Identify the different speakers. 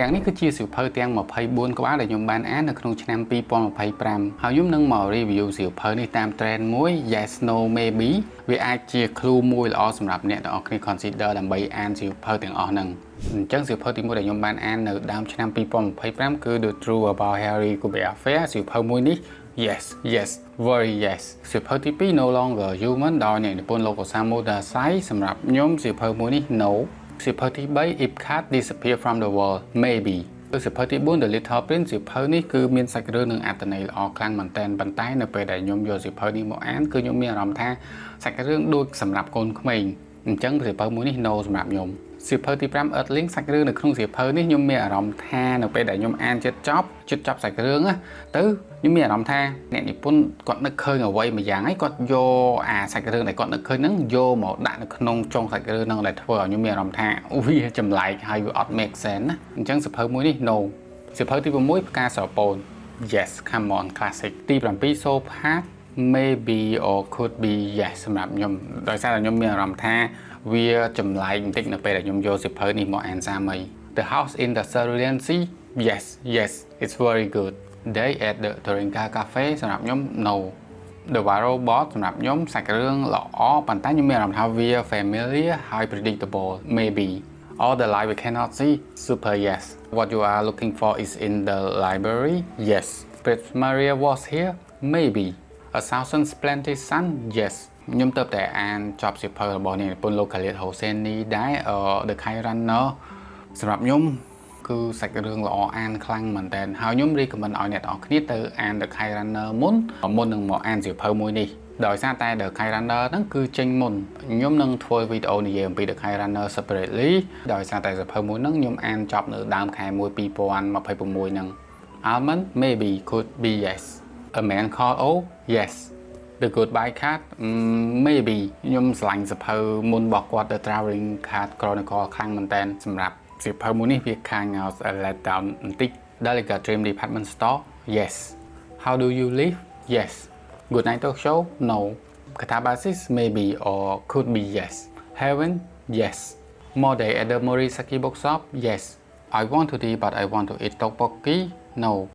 Speaker 1: ទាំងនេះគឺជាសៀវភៅទាំង24ក្បាលដែលខ្ញុំបានអាននៅក្នុងឆ្នាំ2025ហើយខ្ញុំនឹងមក review សៀវភៅនេះតាម trend មួយ Yes No Maybe វាអាចជា clue មួយល្អសម្រាប់អ្នកទាំងអស់គ្នា consider ដើម្បីអានសៀវភៅទាំងអស់ហ្នឹងអញ្ចឹងសៀវភៅទី1ដែលខ្ញុំបានអាននៅដើមឆ្នាំ2025គឺ The Truth About Harry Coben Affair សៀវភៅមួយនេះ Yes very yes សៀវភៅទី2 No Longer Human ដោយអ្នកនិពន្ធលោក Osamu Dazai សម្រាប់ខ្ញុំសៀវភៅមួយនេះ No សៀវភៅទី3 If Cat Disappear from the World Maybe សៀវភៅទី4 The Little Prince សៀវភៅនេះគឺមានសាច់រឿងនិងអត្ថន័យល្អខ្លាំងមែនទែនប៉ុន្តែនៅពេលដែលខ្ញុំយកសៀវភៅនេះមកអានគឺខ្ញុំមានអារម្មណ៍ថាសាច់រឿងដូចសម្រាប់កូនក្មេងអញ្ចឹងសៀវភៅមួយនេះ No សម្រាប់ខ្ញុំសៀវភៅទី5 Earthling សាច់រឿងនៅក្នុងសៀវភៅនេះខ្ញុំមានអារម្មណ៍ថានៅពេលដែលខ្ញុំអានជិតចប់សាច់រឿងទៅខ្ញុំមានអារម្មណ៍ថាអ្នកនិពន្ធគាត់នឹកឃើញអ្វីមួយយ៉ាងហើយគាត់យកអាសាច់រឿងដែលគាត់នឹកឃើញហ្នឹងយកមកដាក់នៅក្នុងចុងសាច់រឿងហ្នឹងដែលធ្វើឲ្យខ្ញុំមានអារម្មណ៍ថាវាចម្លែកហើយវាអត់ make sense ណាអញ្ចឹងសៀវភៅមួយនេះ No សៀវភៅទី6ផ្កាស្រពោន Yes come on classic ទី7 So Part Maybe or could be yes សម្រាប់ខ្ញុំដោយសារតែខ្ញុំមានអារម្មណ៍ថាវាចម្លែកបន្តិចនៅពេលដែលខ្ញុំយកសៀវភៅនេះមកអានសាមី The House in the Cerulean Sea Yes it's very good Day at the Toringa Cafe សម្រាប់ខ្ញុំ No The Waro Bot សម្រាប់ខ្ញុំសាច់រឿងល្អប៉ុន្តែខ្ញុំមានអារម្មណ៍ថាវា familiar ហើយ predictable Maybe All the Light We Cannot See Super yes What you are looking for is in the library Yes Prince Maria was here Maybe A Thousand Splendid Sun Yes ខ្ញុំទៅតែអានចប់សៀវភៅរបស់អ្នកនិពន្ធលោក Khaled Hosseini ដែរ The Kite Runner សម្រាប់ខ្ញុំគឺសាច់រឿងល្អអានខ្លាំងមែនតើហើយខ្ញុំ recommend ឲ្យអ្នកទាំងអស់គ្នាទៅអាន The Kite Runner មុននឹងមកអានសៀវភៅមួយនេះដោយសារតែ The Kite Runner ហ្នឹងគឺចេញមុនខ្ញុំនឹងធ្វើវីដេអូនិយាយអំពី The Kite Runner separately ដោយសារតែសៀវភៅមួយហ្នឹងខ្ញុំអានចប់នៅដើមខែ1 2026ហ្នឹង Almond maybe could be yes A Man Called O yes The Goodbye Card maybe ខ្ញុំស្រឡាញ់សៀវភៅមុនរបស់គាត់ The Traveling Card Chronicle ខ្លាំងមែនតើសម្រាប់សៀវភៅមួយនេះវា kind of a let down បន្តិច Delicate Dream Department Store Yes How Do You Live Yes Good Night Talk Show No Katabasis maybe or could be yes Heaven Yes More Day at the Morisaki Bookshop Yes I want to eat but I want to eat tteokbokki No